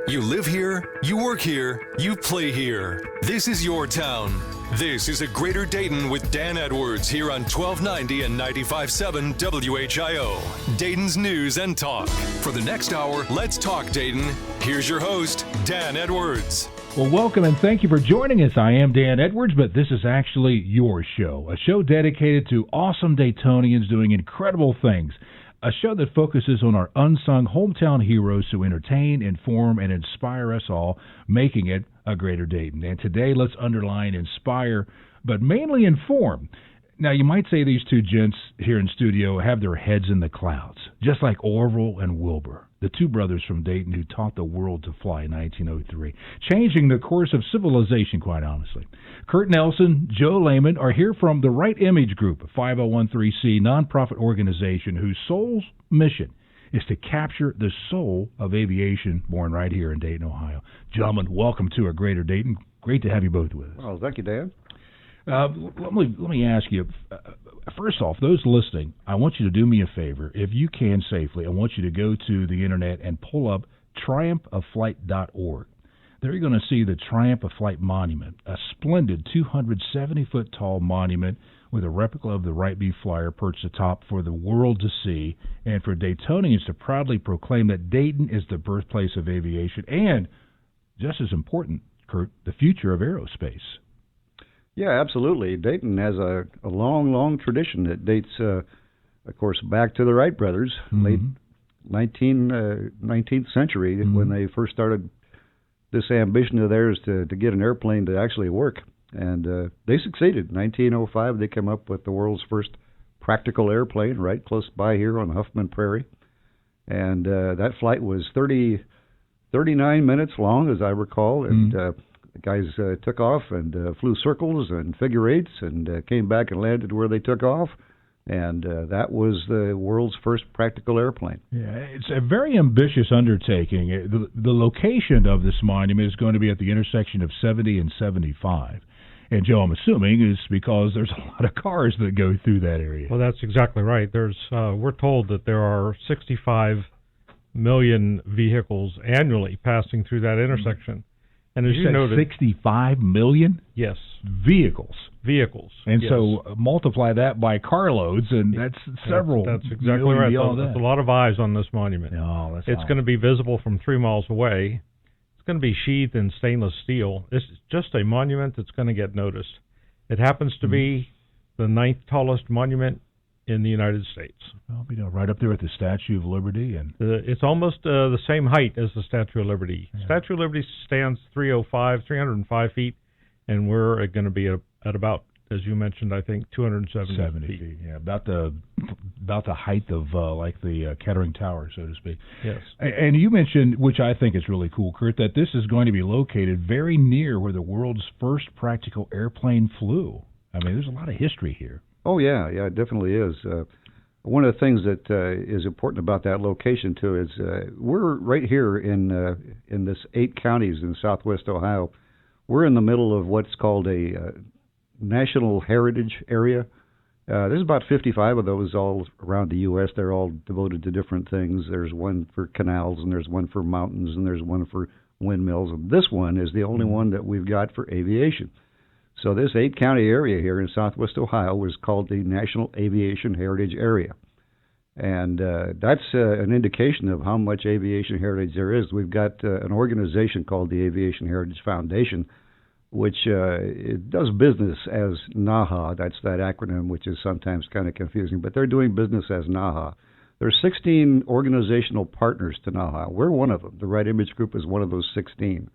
You live here, you work here, you play here. This is your town. This is a Greater Dayton with Dan Edwards here on 1290 and 95.7 WHIO. Dayton's news and talk. For the next hour, let's talk Dayton. Here's your host, Dan Edwards. Well, welcome and thank you for joining us. I am Dan Edwards, but this is actually your show, a show dedicated to awesome Daytonians doing incredible things. A show that focuses on our unsung hometown heroes who entertain, inform, and inspire us all, making it a Greater Dayton. And today, let's underline inspire, but mainly inform. Now, you might say these two gents here in studio have their heads in the clouds, just like Orville and Wilbur, the two brothers from Dayton who taught the world to fly in 1903, changing the course of civilization, quite honestly. Curt Nelson, Joe Lehman are here from the Right Image Group, a 501(c) nonprofit organization whose sole mission is to capture the soul of aviation born right here in Dayton, Ohio. Gentlemen, welcome to a Greater Dayton. Great to have you both with us. Well, thank you, Dan. Let me ask you, first off, those listening, I want you to do me a favor. If you can safely, I want you to go to the internet and pull up triumphofflight.org. There you're going to see the Triumph of Flight Monument, a splendid 270-foot-tall monument with a replica of the Wright B Flyer perched atop for the world to see, and for Daytonians to proudly proclaim that Dayton is the birthplace of aviation and, just as important, Curt, the future of aerospace. Yeah, absolutely. Dayton has a long, long tradition that dates, of course, back to the Wright brothers, late 19th century, when they first started this ambition of theirs to get an airplane to actually work. And they succeeded. In 1905, they came up with the world's first practical airplane right close by here on Huffman Prairie. And that flight was 39 minutes long, as I recall, and the guys took off and flew circles and figure eights and came back and landed where they took off. And that was the world's first practical airplane. Yeah, it's a very ambitious undertaking. The location of this monument is going to be at the intersection of 70 and 75. And, Joe, I'm assuming is because there's a lot of cars that go through that area. Well, that's exactly right. We're told that there are 65 million vehicles annually passing through that intersection. And as you noted, 65 million? Yes. Vehicles. And yes. so multiply that by carloads, and that's several. That's exactly right. There's a lot of eyes on this monument. Oh, it's going to be visible from 3 miles away. It's going to be sheathed in stainless steel. It's just a monument that's going to get noticed. It happens to be the 9th tallest monument in the United States. Well, right up there with the Statue of Liberty. And it's almost the same height as the Statue of Liberty. Yeah. Statue of Liberty stands 305 feet, and we're going to be at about, as you mentioned, I think 270 feet. Yeah, about the height of like the Kettering Tower, so to speak. Yes. And you mentioned, which I think is really cool, Curt, that this is going to be located very near where the world's first practical airplane flew. I mean, there's a lot of history here. Oh, yeah, it definitely is. One of the things that is important about that location, too, is we're right here in this 8 counties in southwest Ohio. We're in the middle of what's called a National Heritage Area. There's about 55 of those all around the U.S. They're all devoted to different things. There's one for canals, and there's one for mountains, and there's one for windmills. And this one is the only one that we've got for aviation. So this 8-county area here in southwest Ohio was called the National Aviation Heritage Area. And that's an indication of how much aviation heritage there is. We've got an organization called the Aviation Heritage Foundation, which it does business as NAHA. That's that acronym, which is sometimes kind of confusing. But they're doing business as NAHA. There's 16 organizational partners to NAHA. We're one of them. The Right Image Group is one of those 16.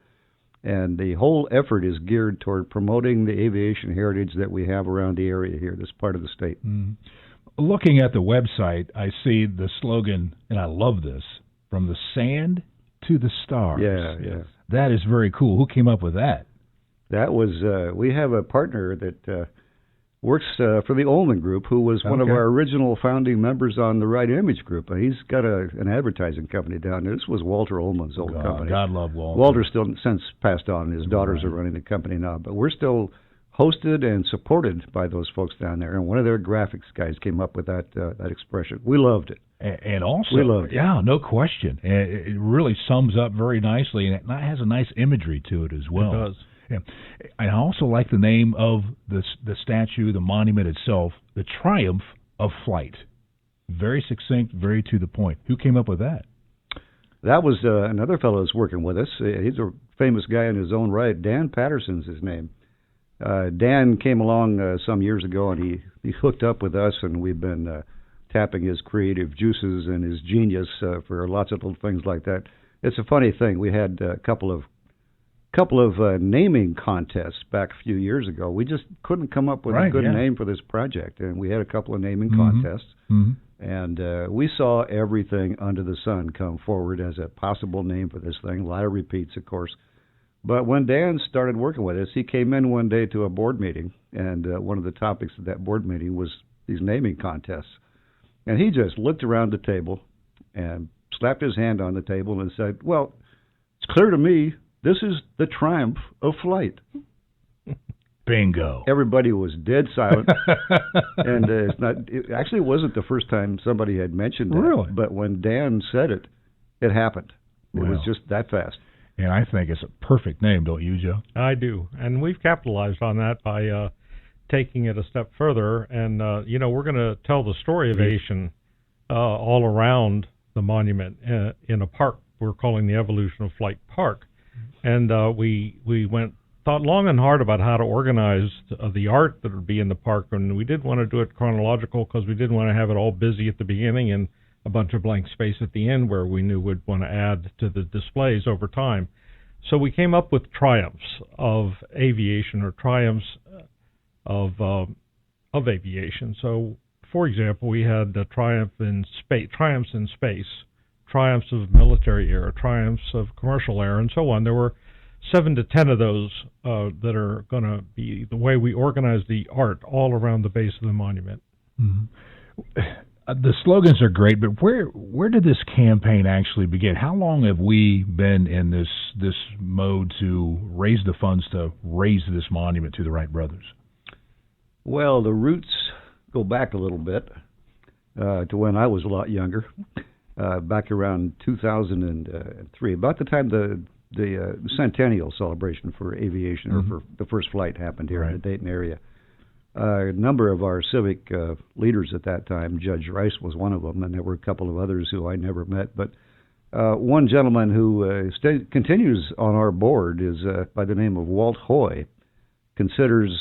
And the whole effort is geared toward promoting the aviation heritage that we have around the area here, this part of the state. Looking at the website, I see the slogan, and I love this, from the sand to the stars. Yeah. That is very cool. Who came up with that? That was, we have a partner that works for the Ullman Group, who was one of our original founding members on the Right Image Group. He's got an advertising company down there. This was Walter Ullman's old company. God love Walter. Walter's still since passed on. His daughters are running the company now, but we're still hosted and supported by those folks down there. And one of their graphics guys came up with that expression. We loved it. And also, we loved it. Yeah, no question. It really sums up very nicely, and it has a nice imagery to it as well. It does. Yeah. I also like the name of the statue, the monument itself, the Triumph of Flight. Very succinct, very to the point. Who came up with that? That was another fellow who's working with us. He's a famous guy in his own right. Dan Patterson's his name. Dan came along some years ago, and he hooked up with us, and we've been tapping his creative juices and his genius for lots of little things like that. It's a funny thing. We had a couple of naming contests back a few years ago. We just couldn't come up with a good name for this project, and we had a couple of naming contests. And we saw everything under the sun come forward as a possible name for this thing. A lot of repeats, of course. But when Dan started working with us, he came in one day to a board meeting, and one of the topics of that board meeting was these naming contests. And he just looked around the table and slapped his hand on the table and said, well, it's clear to me this is the Triumph of Flight. Bingo. Everybody was dead silent. And it actually wasn't the first time somebody had mentioned that. Really? But when Dan said it, it happened. It was just that fast. And I think it's a perfect name, don't you, Joe? I do. And we've capitalized on that by taking it a step further. And, we're going to tell the story of aviation all around the monument in a park we're calling the Evolution of Flight Park. And we thought long and hard about how to organize the art that would be in the park. And we didn't want to do it chronological because we didn't want to have it all busy at the beginning and a bunch of blank space at the end where we knew we'd want to add to the displays over time. So we came up with triumphs of aviation, or triumphs of aviation. So, for example, we had triumphs in space, triumphs of military air, triumphs of commercial air, and so on. There were 7 to 10 of those that are going to be the way we organize the art all around the base of the monument. Mm-hmm. The slogans are great, but where did this campaign actually begin? How long have we been in this mode to raise the funds to raise this monument to the Wright brothers? Well, the roots go back a little bit to when I was a lot younger, back around 2003, about the time the centennial celebration for aviation, or for the first flight, happened here in the Dayton area. A number of our civic leaders at that time, Judge Rice was one of them, and there were a couple of others who I never met. But one gentleman who continues on our board is by the name of Walt Hoy, considers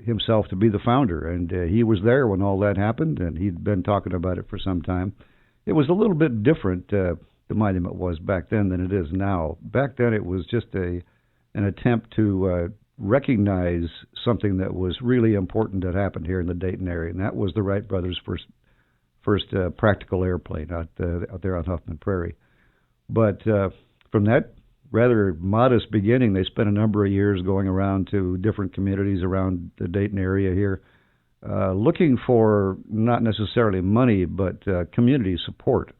himself to be the founder, and he was there when all that happened, and he'd been talking about it for some time. It was a little bit different, the monument was back then, than it is now. Back then it was just an attempt to recognize something that was really important that happened here in the Dayton area, and that was the Wright brothers' first practical airplane out there on Huffman Prairie. But from that rather modest beginning, they spent a number of years going around to different communities around the Dayton area here, looking for not necessarily money, but community support.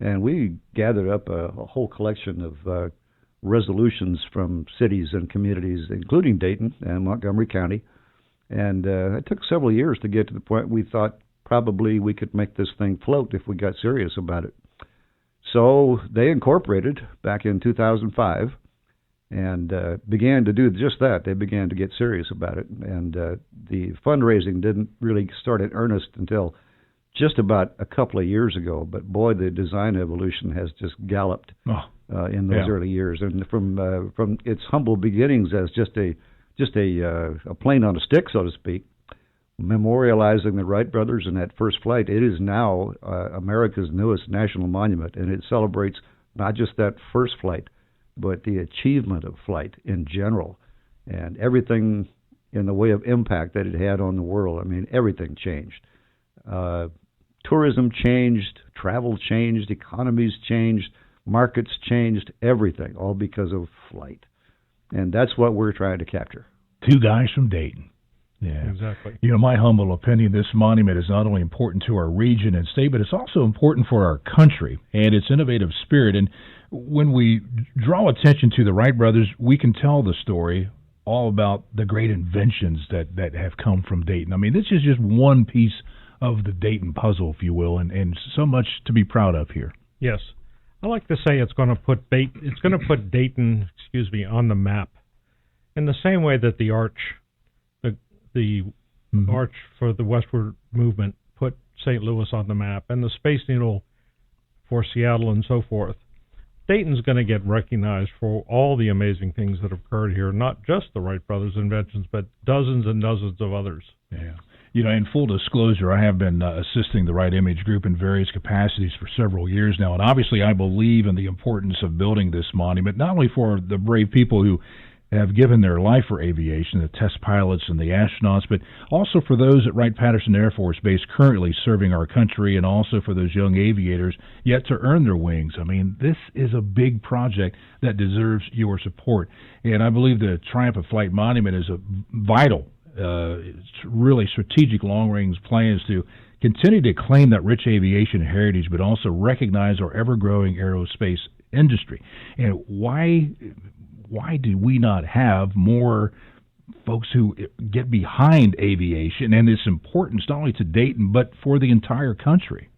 And we gathered up a whole collection of resolutions from cities and communities, including Dayton and Montgomery County. And it took several years to get to the point we thought probably we could make this thing float if we got serious about it. So they incorporated back in 2005 and began to do just that. They began to get serious about it. And the fundraising didn't really start in earnest until just about a couple of years ago. But boy, the design evolution has just galloped in those early years. And from its humble beginnings as just a plane on a stick, so to speak, memorializing the Wright brothers in that first flight, it is now America's newest national monument, and it celebrates not just that first flight, but the achievement of flight in general, and everything in the way of impact that it had on the world. I mean, everything changed. Tourism changed, travel changed, economies changed, markets changed, everything, all because of flight. And that's what we're trying to capture. Two guys from Dayton. Yeah, exactly. You know, my humble opinion, this monument is not only important to our region and state, but it's also important for our country and its innovative spirit. And when we draw attention to the Wright brothers, we can tell the story all about the great inventions that have come from Dayton. I mean, this is just one piece of the Dayton puzzle, if you will, and so much to be proud of here. Yes. I like to say it's going to put Dayton, on the map. In the same way that the arch arch for the westward movement put St. Louis on the map, and the Space Needle for Seattle and so forth. Dayton's going to get recognized for all the amazing things that have occurred here, not just the Wright brothers' inventions, but dozens and dozens of others. Yeah. You know, in full disclosure, I have been assisting the Right Image Group in various capacities for several years now, and obviously I believe in the importance of building this monument, not only for the brave people who have given their life for aviation, the test pilots and the astronauts, but also for those at Wright-Patterson Air Force Base currently serving our country, and also for those young aviators yet to earn their wings. I mean, this is a big project that deserves your support, and I believe the Triumph of Flight Monument is a vital, really strategic long-range plans to continue to claim that rich aviation heritage, but also recognize our ever-growing aerospace industry. And why do we not have more folks who get behind aviation and its importance not only to Dayton but for the entire country?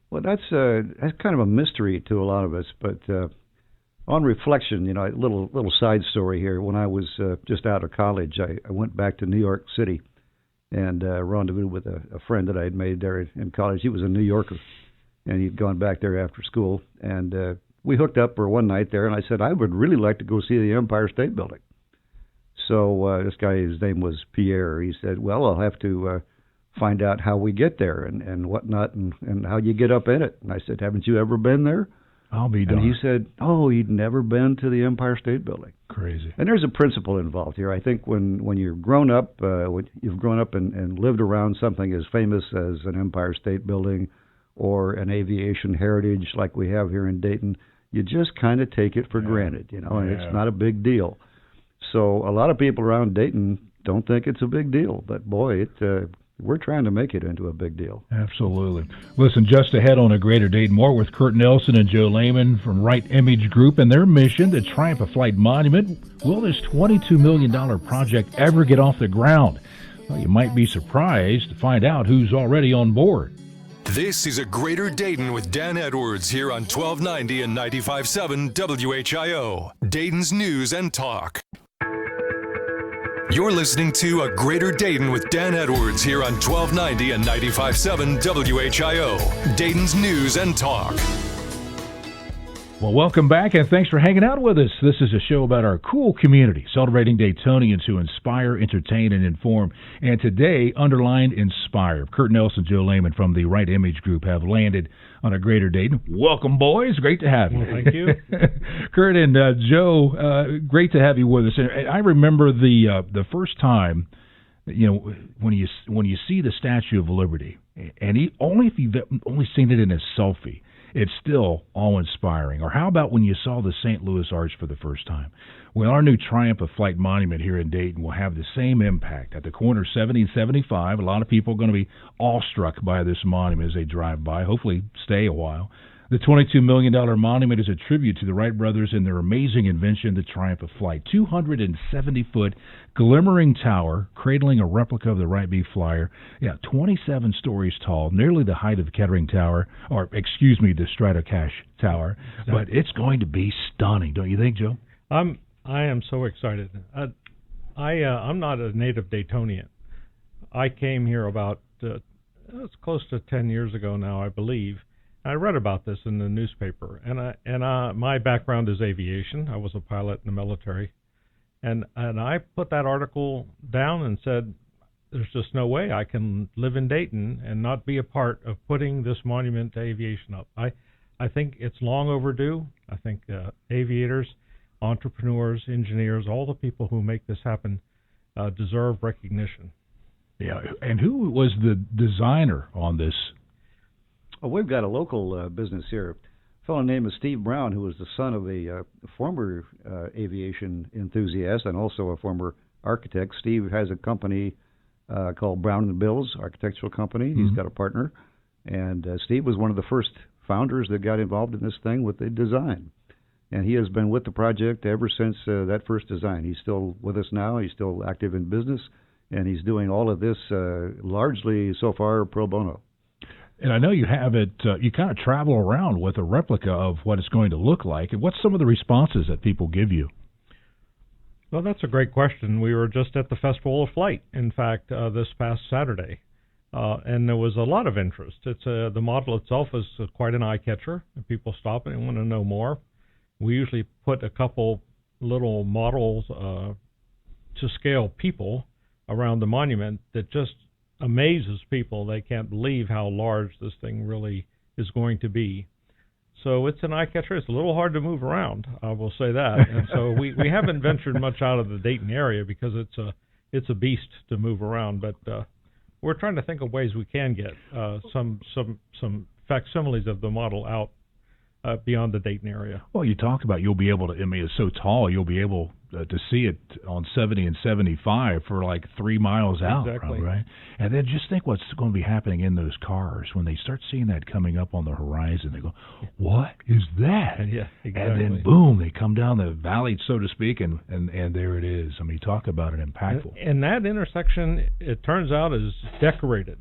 Well, that's kind of a mystery to a lot of us. But on reflection, a little side story here. When I was just out of college, I went back to New York City and rendezvoused with a friend that I had made there in college. He was a New Yorker, and he'd gone back there after school, and we hooked up for one night there, and I said, I would really like to go see the Empire State Building. So this guy, his name was Pierre, he said, well, I'll have to find out how we get there and whatnot and how you get up in it. And I said, haven't you ever been there? I'll be darned. And he said, oh, he'd never been to the Empire State Building. Crazy. And there's a principle involved here. I think when you're grown up, when you've grown up and lived around something as famous as an Empire State Building or an aviation heritage like we have here in Dayton, you just kind of take it for granted, and it's not a big deal. So a lot of people around Dayton don't think it's a big deal, but boy, we're trying to make it into a big deal. Absolutely. Listen, just ahead on A Greater Dayton, more with Curt Nelson and Joe Lehman from Right Image Group and their mission, the Triumph of Flight Monument. Will this $22 million project ever get off the ground? Well, you might be surprised to find out who's already on board. This is A Greater Dayton with Dan Edwards here on 1290 and 95.7 WHIO, Dayton's News and Talk. You're listening to A Greater Dayton with Dan Edwards here on 1290 and 95.7 WHIO, Dayton's News and Talk. Well, welcome back, and thanks for hanging out with us. This is a show about our cool community, celebrating Daytonians who inspire, entertain, and inform. And today, underlined inspire. Curt Nelson, Joe Lehman from the Right Image Group have landed on A Greater Dayton. Welcome, boys. Great to have you. Well, thank you. Curt and Joe, great to have you with us. And I remember the first time, when you see the Statue of Liberty, and only if you've only seen it in a selfie, it's still awe-inspiring. Or how about when you saw the St. Louis Arch for the first time? Well, our new Triumph of Flight Monument here in Dayton will have the same impact. At the corner of 70 and 75, a lot of people are going to be awestruck by this monument as they drive by, hopefully stay a while. The $22 million monument is a tribute to the Wright brothers and their amazing invention, the Triumph of Flight. 270-foot glimmering tower, cradling a replica of the Wright B Flyer. 27 stories tall, nearly the height of the Kettering Tower, the Stratocache Tower. Exactly. But it's going to be stunning, don't you think, Joe? I am so excited. I'm not a native Daytonian. I came here about it's close to 10 years ago now, I believe. I read about this in the newspaper, and my background is aviation. I was a pilot in the military, and I put that article down and said, there's just no way I can live in Dayton and not be a part of putting this monument to aviation up. I think it's long overdue. I think aviators, entrepreneurs, engineers, all the people who make this happen deserve recognition. Yeah, and who was the designer on this? Well, we've got a local business here. A fellow named Steve Brown, who was the son of a former aviation enthusiast and also a former architect. Steve has a company called Brown and Bills Architectural Company. Mm-hmm. He's got a partner. And Steve was one of the first founders that got involved in this thing with the design. and he has been with the project ever since that first design. He's still with us now. He's still active in business, and he's doing all of this largely so far pro bono. And I know you have it, you kind of travel around with a replica of what it's going to look like. And what's some of the responses that people give you? Well, that's a great question. We were just at the Festival of Flight, in fact, this past Saturday, and there was a lot of interest. It's the model itself is quite an eye-catcher, and people stop and want to know more. We usually put a couple little models to scale people around the monument that just amazes people. They can't believe how large this thing really is going to be. So it's an eye catcher. It's a little hard to move around, I will say that. And so we haven't ventured much out of the Dayton area because it's a beast to move around. But we're trying to think of ways we can get some facsimiles of the model out beyond the Dayton area. Well, you talked about you'll be able to, I mean, it's so tall, you'll be able to see it on 70 and 75 for like 3 miles out, exactly. Right? And then just think what's going to be happening in those cars when they start seeing that coming up on the horizon. They go, what is that? Yeah, exactly. And then, boom, they come down the valley, so to speak, and there it is. I mean, talk about it impactful. And that intersection, it turns out, is decorated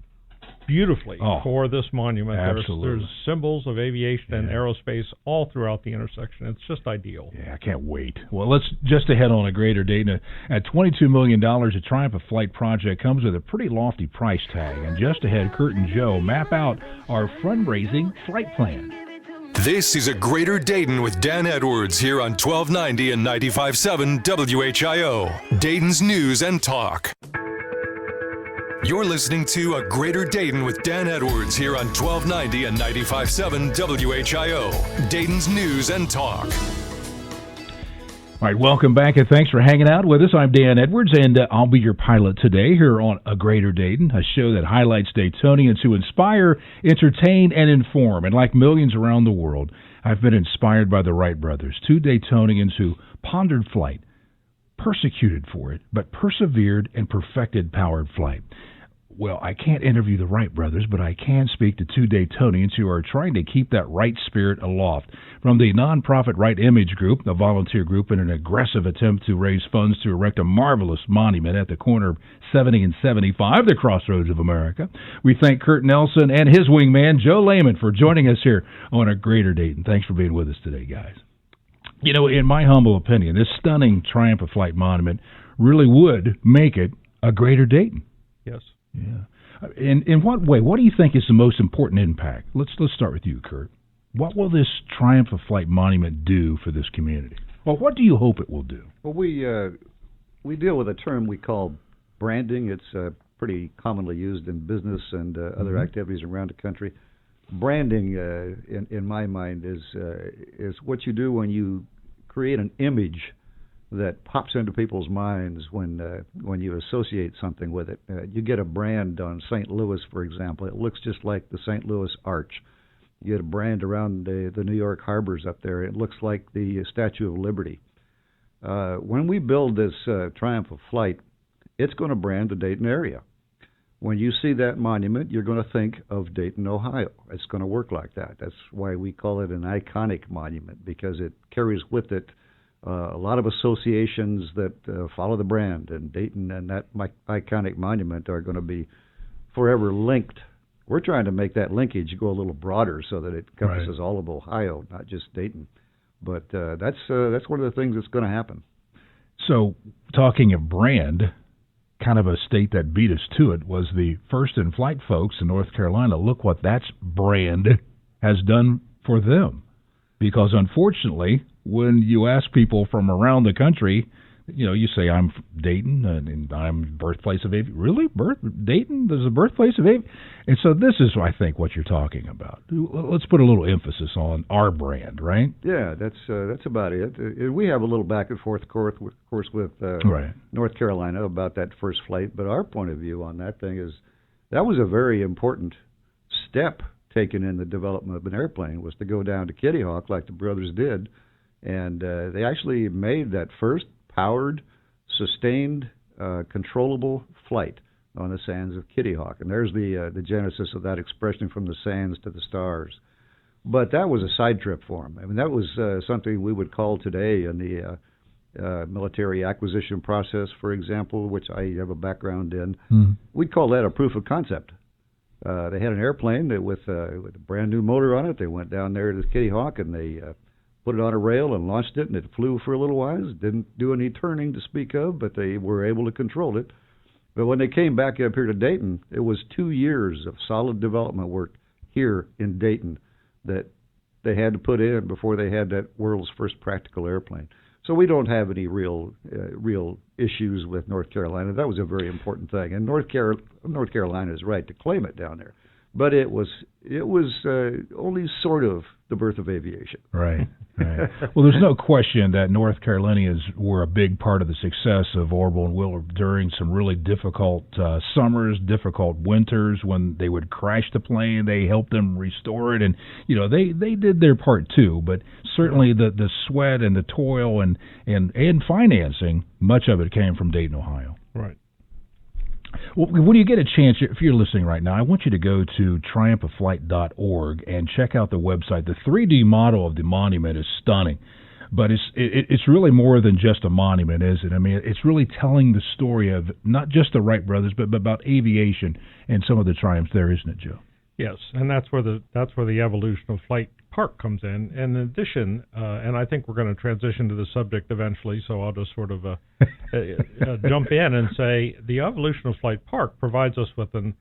beautifully for this monument. Absolutely. There's symbols of aviation and aerospace all throughout the intersection. It's just ideal. Yeah, I can't wait. Well, let's just ahead on a Greater Dayton. At $22 million, the Triumph of Flight project comes with a pretty lofty price tag. And just ahead, Curt and Joe map out our fundraising flight plan. This is a Greater Dayton with Dan Edwards here on 1290 and 95.7 WHIO, Dayton's News and Talk. You're listening to A Greater Dayton with Dan Edwards here on 1290 and 95.7 WHIO, Dayton's News and Talk. All right, welcome back, and thanks for hanging out with us. I'm Dan Edwards, and I'll be your pilot today here on A Greater Dayton, a show that highlights Daytonians who inspire, entertain, and inform. And like millions around the world, I've been inspired by the Wright brothers, two Daytonians who pondered flight, persecuted for it, but persevered and perfected powered flight. Well, I can't interview the Wright brothers, but I can speak to two Daytonians who are trying to keep that Wright spirit aloft. From the nonprofit Wright Image Group, a volunteer group in an aggressive attempt to raise funds to erect a marvelous monument at the corner of 70 and 75, the crossroads of America. We thank Curt Nelson and his wingman, Joe Lehman, for joining us here on A Greater Dayton. Thanks for being with us today, guys. You know, in my humble opinion, this stunning Triumph of Flight monument really would make it a Greater Dayton. Yes. Yeah. In what way? What do you think is the most important impact? Let's start with you, Curt. What will this Triumph of Flight monument do for this community? Well, what do you hope it will do? Well, we deal with a term we call branding. It's pretty commonly used in business and other activities around the country. Branding, in my mind, is what you do when you create an image that pops into people's minds when you associate something with it. You get a brand on St. Louis, for example. It looks just like the St. Louis Arch. You get a brand around the New York harbors up there. It looks like the Statue of Liberty. When we build this Triumph of Flight, it's going to brand the Dayton area. When you see that monument, you're going to think of Dayton, Ohio. It's going to work like that. That's why we call it an iconic monument, because it carries with it a lot of associations that follow the brand, and Dayton and that iconic monument are going to be forever linked. We're trying to make that linkage go a little broader so that it encompasses all of Ohio, not just Dayton. But that's one of the things that's going to happen. So, talking of brand, kind of a state that beat us to it was the First in Flight folks in North Carolina. Look what that brand has done for them. Because unfortunately, when you ask people from around the country, you know, you say, I'm from Dayton, and I'm birthplace of aviation. Really? Dayton? There's a birthplace of aviation? And so this is, I think, what you're talking about. Let's put a little emphasis on our brand, right? Yeah, that's about it. We have a little back and forth, of course, with North Carolina about that first flight. But our point of view on that thing is that was a very important step taken in the development of an airplane, was to go down to Kitty Hawk like the brothers did. And they actually made that first powered, sustained, controllable flight on the sands of Kitty Hawk. And there's the genesis of that expression, from the sands to the stars. But that was a side trip for them. I mean, that was something we would call today in the military acquisition process, for example, which I have a background in. We'd call that a proof of concept. They had an airplane with a brand new motor on it. They went down there to Kitty Hawk and they put it on a rail and launched it, and it flew for a little while. It didn't do any turning to speak of, but they were able to control it. But when they came back up here to Dayton, it was 2 years of solid development work here in Dayton that they had to put in before they had that world's first practical airplane. So we don't have any real issues with North Carolina. That was a very important thing, and North Carolina is right to claim it down there. But it was only sort of the birth of aviation. Right. Well, there's no question that North Carolinians were a big part of the success of Orville and Wheeler during some really difficult summers, difficult winters when they would crash the plane. They helped them restore it, and they did their part too. But certainly the sweat and the toil and financing, much of it came from Dayton, Ohio. Right. Well, when you get a chance, if you're listening right now, I want you to go to triumphoflight.org and check out the website. The 3D model of the monument is stunning, but it's really more than just a monument, is it? I mean, it's really telling the story of not just the Wright brothers, but about aviation and some of the triumphs there, isn't it, Joe? Yes, and that's where the evolution of flight park comes in. And in addition, and I think we're going to transition to the subject eventually, so I'll just sort of jump in and say the evolution of flight park provides us with an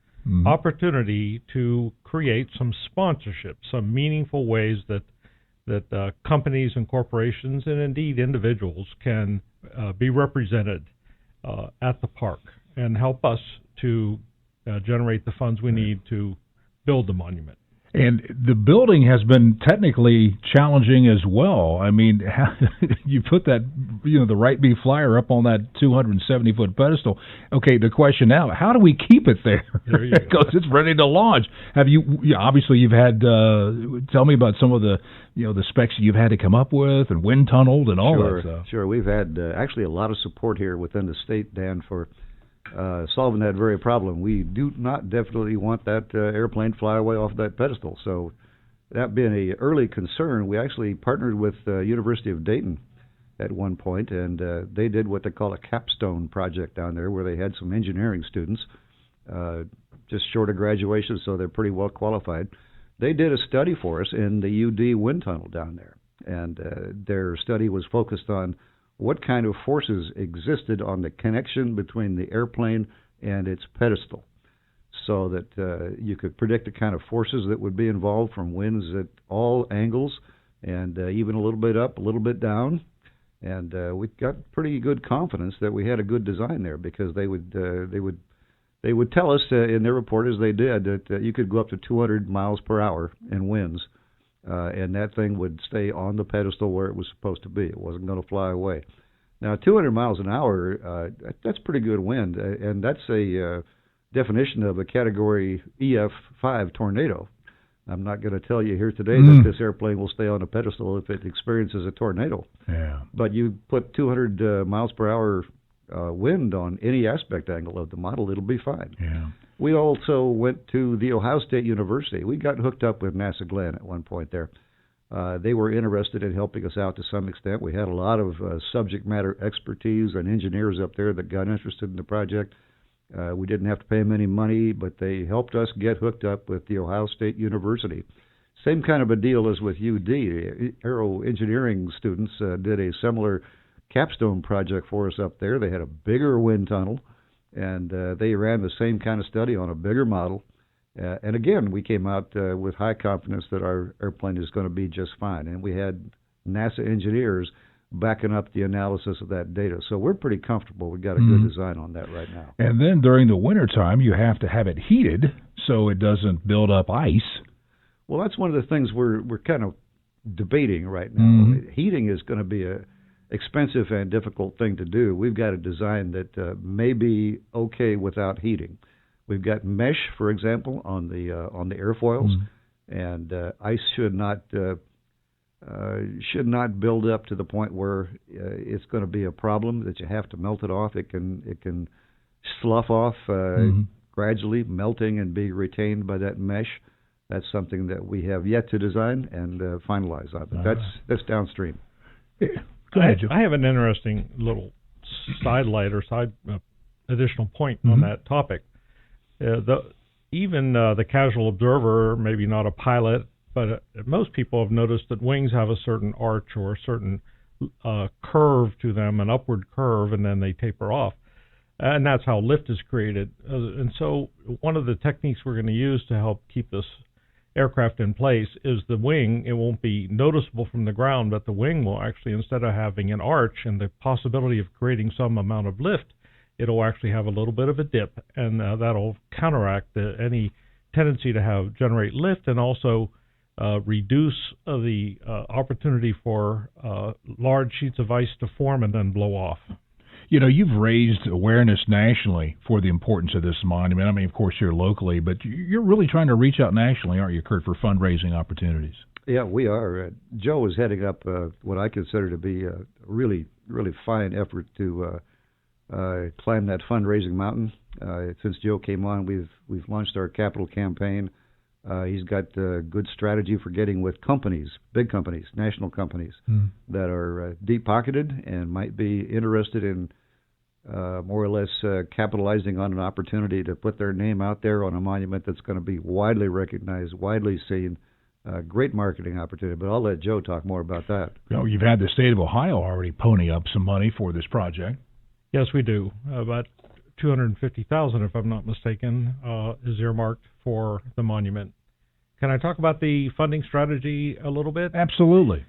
opportunity to create some sponsorship, some meaningful ways that companies and corporations and indeed individuals can be represented at the park and help us to generate the funds we need to build the monument. And the building has been technically challenging as well. I mean, you put that, the Wright B flyer up on that 270-foot pedestal. Okay, the question now, how do we keep it there? Because it's ready to launch. Obviously you've had, tell me about some of the, the specs you've had to come up with and wind tunneled and all that stuff. Sure, we've had actually a lot of support here within the state, Dan, for solving that very problem. We do not definitely want that airplane fly away off that pedestal. So that being an early concern, we actually partnered with the University of Dayton at one point, and they did what they call a capstone project down there, where they had some engineering students just short of graduation, so they're pretty well qualified. They did a study for us in the UD wind tunnel down there, and their study was focused on what kind of forces existed on the connection between the airplane and its pedestal, so that you could predict the kind of forces that would be involved from winds at all angles, and even a little bit up, a little bit down. And we got pretty good confidence that we had a good design there, because they would tell us in their report, as they did, that you could go up to 200 miles per hour in winds. And that thing would stay on the pedestal where it was supposed to be. It wasn't going to fly away. Now, 200 miles an hour, that's pretty good wind, and that's a definition of a Category EF5 tornado. I'm not going to tell you here today that this airplane will stay on a pedestal if it experiences a tornado. Yeah. But you put 200 miles per hour wind on any aspect angle of the model, it'll be fine. Yeah. We also went to the Ohio State University. We got hooked up with NASA Glenn at one point there. They were interested in helping us out to some extent. We had a lot of subject matter expertise and engineers up there that got interested in the project. We didn't have to pay them any money, but they helped us get hooked up with the Ohio State University. Same kind of a deal as with UD. Aero engineering students did a similar capstone project for us up there. They had a bigger wind tunnel, and they ran the same kind of study on a bigger model. And again, we came out with high confidence that our airplane is going to be just fine. And we had NASA engineers backing up the analysis of that data. So we're pretty comfortable. We've got a good design on that right now. And then during the wintertime, you have to have it heated so it doesn't build up ice. Well, that's one of the things we're kind of debating right now. Heating is going to be a expensive and difficult thing to do. We've got a design that may be okay without heating. We've got mesh, for example, on the airfoils, and ice should not build up to the point where it's going to be a problem that you have to melt it off. It can slough off gradually, melting and be retained by that mesh. that's something that we have yet to design and finalize on. But that's downstream. Yeah. Go ahead, Joe. I have an interesting little sidelight or additional point on that topic. Even the casual observer, maybe not a pilot, but most people have noticed that wings have a certain arch or a certain curve to them, an upward curve, and then they taper off. And that's how lift is created. And so one of the techniques we're going to use to help keep this aircraft in place is the wing. It won't be noticeable from the ground, but the wing will actually, instead of having an arch and the possibility of creating some amount of lift, it'll actually have a little bit of a dip, and that'll counteract any tendency to generate lift, and also reduce the opportunity for large sheets of ice to form and then blow off. You know, you've raised awareness nationally for the importance of this monument. I mean, of course, here locally, but you're really trying to reach out nationally, aren't you, Curt, for fundraising opportunities? Yeah, we are. Joe is heading up what I consider to be a really, really fine effort to climb that fundraising mountain. Since Joe came on, we've launched our capital campaign. He's got a good strategy for getting with companies, big companies, national companies that are deep-pocketed and might be interested in more or less capitalizing on an opportunity to put their name out there on a monument that's going to be widely recognized, widely seen. Great marketing opportunity, but I'll let Joe talk more about that. You know, you've had the state of Ohio already pony up some money for this project. Yes, we do. About $250,000, if I'm not mistaken, is earmarked for the monument. Can I talk about the funding strategy a little bit? Absolutely.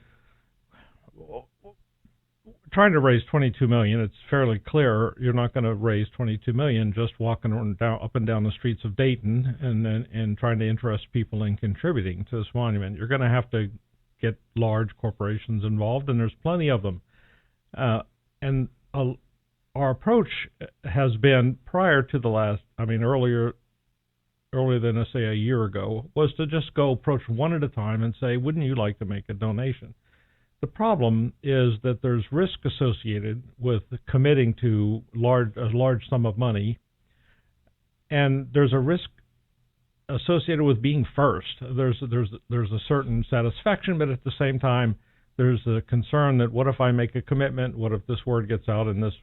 Trying to raise $22 million, it's fairly clear you're not going to raise $22 million just walking up and down the streets of Dayton and trying to interest people in contributing to this monument. You're going to have to get large corporations involved, and there's plenty of them. Our approach has been, prior to earlier than, say, a year ago, was to just go approach one at a time and say, wouldn't you like to make a donation? The problem is that there's risk associated with committing to a large sum of money, and there's a risk associated with being first. There's a certain satisfaction, but at the same time, there's a concern that what if I make a commitment? What if this word gets out and this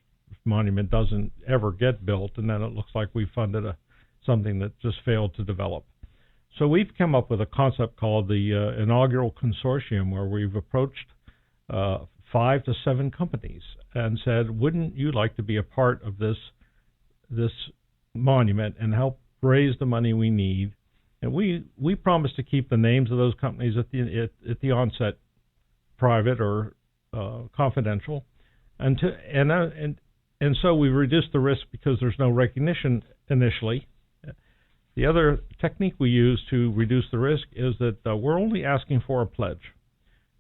monument doesn't ever get built, and then it looks like we funded something that just failed to develop? So we've come up with a concept called the inaugural consortium, where we've approached 5 to 7 companies and said, wouldn't you like to be a part of this monument and help raise the money we need? And we promise to keep the names of those companies at the onset private or confidential, and so we reduce the risk because there's no recognition initially. The other technique we use to reduce the risk is that we're only asking for a pledge.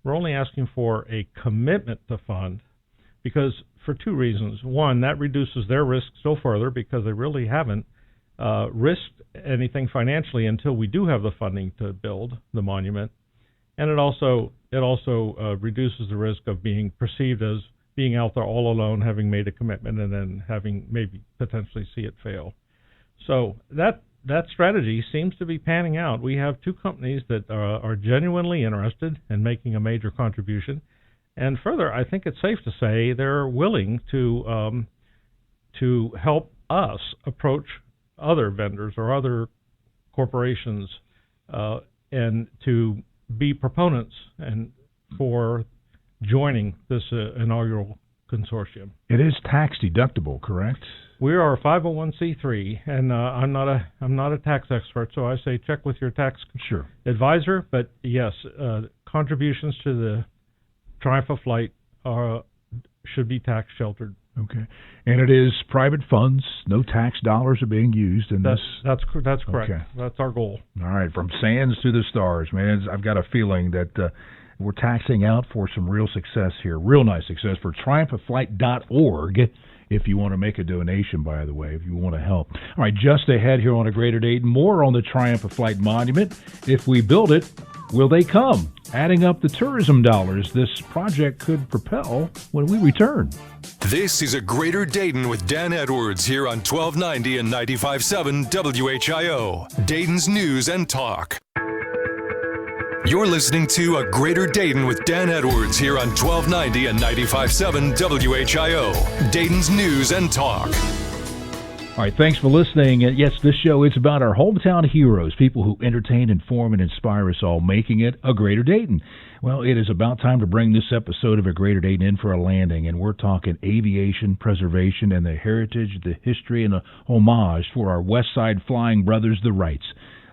We're only asking for a commitment to fund, because for 2 reasons. One, that reduces their risk still further because they really haven't risked anything financially until we do have the funding to build the monument. And it also reduces the risk of being perceived as being out there all alone, having made a commitment, and then having maybe potentially see it fail. So that strategy seems to be panning out. We have 2 companies that are genuinely interested in making a major contribution, and further, I think it's safe to say they're willing to help us approach other vendors or other corporations and to be proponents and for joining this inaugural consortium. It is tax deductible, correct? We are a 501c3, and I'm not a tax expert, so I say check with your tax advisor. But yes, contributions to the Triumph of Flight should be tax sheltered. Okay, and it is private funds. No tax dollars are being used in this. That's correct. Okay. That's our goal. All right, from sands to the stars, man. I've got a feeling that we're taxing out for some real success here. Real nice success for triumphofflight.org. If you want to make a donation, by the way, if you want to help. All right, just ahead here on a Greater Dayton, more on the Triumph of Flight Monument. If we build it, will they come? Adding up the tourism dollars this project could propel when we return. This is a Greater Dayton with Dan Edwards here on 1290 and 95.7 WHIO, Dayton's News and Talk. You're listening to A Greater Dayton with Dan Edwards here on 1290 and 95.7 WHIO, Dayton's News and Talk. All right, thanks for listening. Yes, this show is about our hometown heroes, people who entertain, inform, and inspire us all, making it a Greater Dayton. Well, it is about time to bring this episode of A Greater Dayton in for a landing, and we're talking aviation, preservation, and the heritage, the history, and a homage for our West Side Flying Brothers, the Wrights.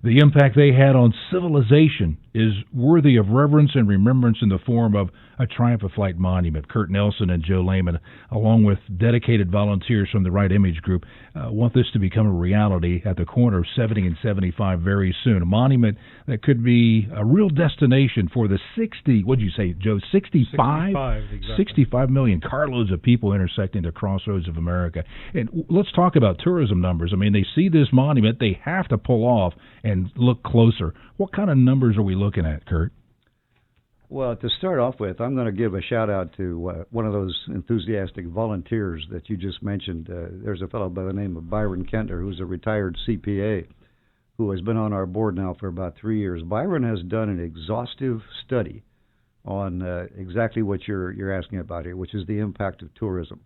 The impact they had on civilization is worthy of reverence and remembrance in the form of a Triumph of Flight monument. Curt Nelson and Joe Lehman, along with dedicated volunteers from the Right Image Group, want this to become a reality at the corner of 70 and 75 very soon. A monument that could be a real destination for the 60, what'd you say, Joe, 65? 65, exactly. 65 million carloads of people intersecting the crossroads of America. And let's talk about tourism numbers. I mean, they see this monument, they have to pull off and look closer. What kind of numbers are we looking at, Curt? Well, to start off with, I'm going to give a shout-out to one of those enthusiastic volunteers that you just mentioned. There's a fellow by the name of Byron Kentner, who's a retired CPA, who has been on our board now for about 3 years. Byron has done an exhaustive study on exactly what you're asking about here, which is the impact of tourism.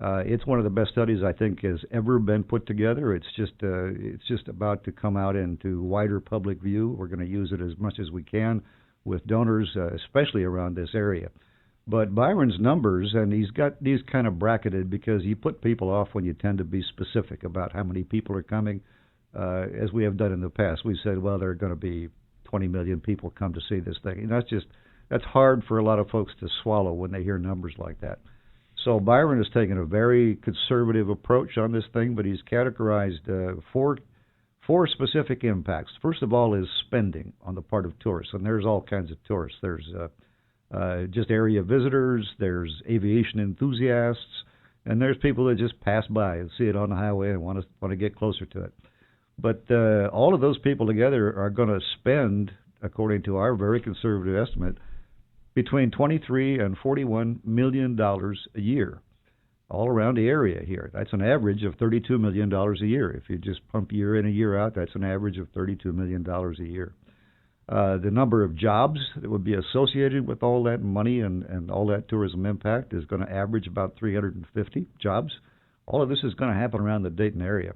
It's one of the best studies I think has ever been put together. It's just about to come out into wider public view. We're going to use it as much as we can with donors, especially around this area. But Byron's numbers, and he's got these kind of bracketed because you put people off when you tend to be specific about how many people are coming. As we have done in the past, we said, well, there are going to be 20 million people come to see this thing. And that's hard for a lot of folks to swallow when they hear numbers like that. So Byron has taken a very conservative approach on this thing, but he's categorized four specific impacts. First of all is spending on the part of tourists, and there's all kinds of tourists. There's just area visitors, there's aviation enthusiasts, and there's people that just pass by and see it on the highway and want to get closer to it. But all of those people together are going to spend, according to our very conservative estimate, between $23 and $41 million a year, all around the area here. That's an average of $32 million a year. If you just pump year in and year out, that's an average of $32 million a year. The number of jobs that would be associated with all that money and all that tourism impact is going to average about 350 jobs. All of this is going to happen around the Dayton area.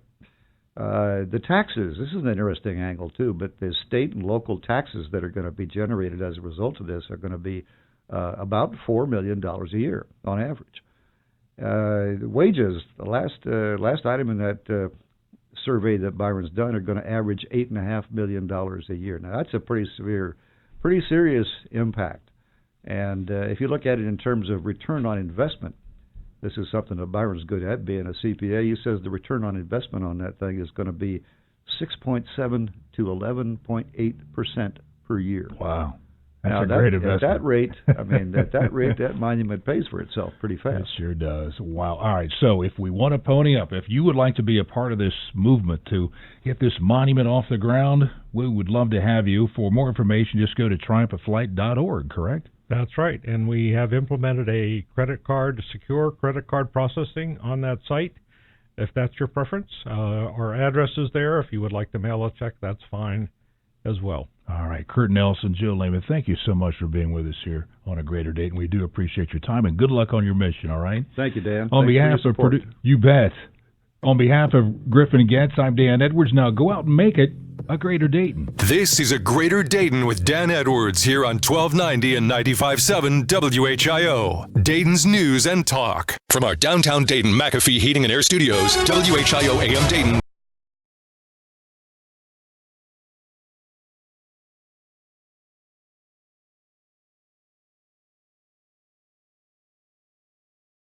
The taxes, this is an interesting angle too, but the state and local taxes that are going to be generated as a result of this are going to be about $4 million a year on average. Wages, the last item in that survey that Byron's done, are going to average $8.5 million a year. Now that's a pretty serious impact. And if you look at it in terms of return on investment, this is something that Byron's good at, being a CPA. He says the return on investment on that thing is going to be 6.7 to 11.8% per year. Wow. That's now, a great investment. At that rate, that rate, that monument pays for itself pretty fast. It sure does. Wow. All right, so if we want to pony up, if you would like to be a part of this movement to get this monument off the ground, we would love to have you. For more information, just go to triumphofflight.org, correct? That's right, and we have implemented a secure credit card processing on that site, if that's your preference. Our address is there. If you would like to mail a check, that's fine as well. All right, Curt Nelson, Joe Lehman, thank you so much for being with us here on A Greater Dayton. We do appreciate your time, and good luck on your mission, all right? Thank you, Dan. On behalf of you bet. On behalf of Griffin Getz, I'm Dan Edwards. Now go out and make it a Greater Dayton. This is A Greater Dayton with Dan Edwards here on 1290 and 95.7 WHIO, Dayton's News and Talk. From our downtown Dayton McAfee Heating and Air Studios, WHIO AM Dayton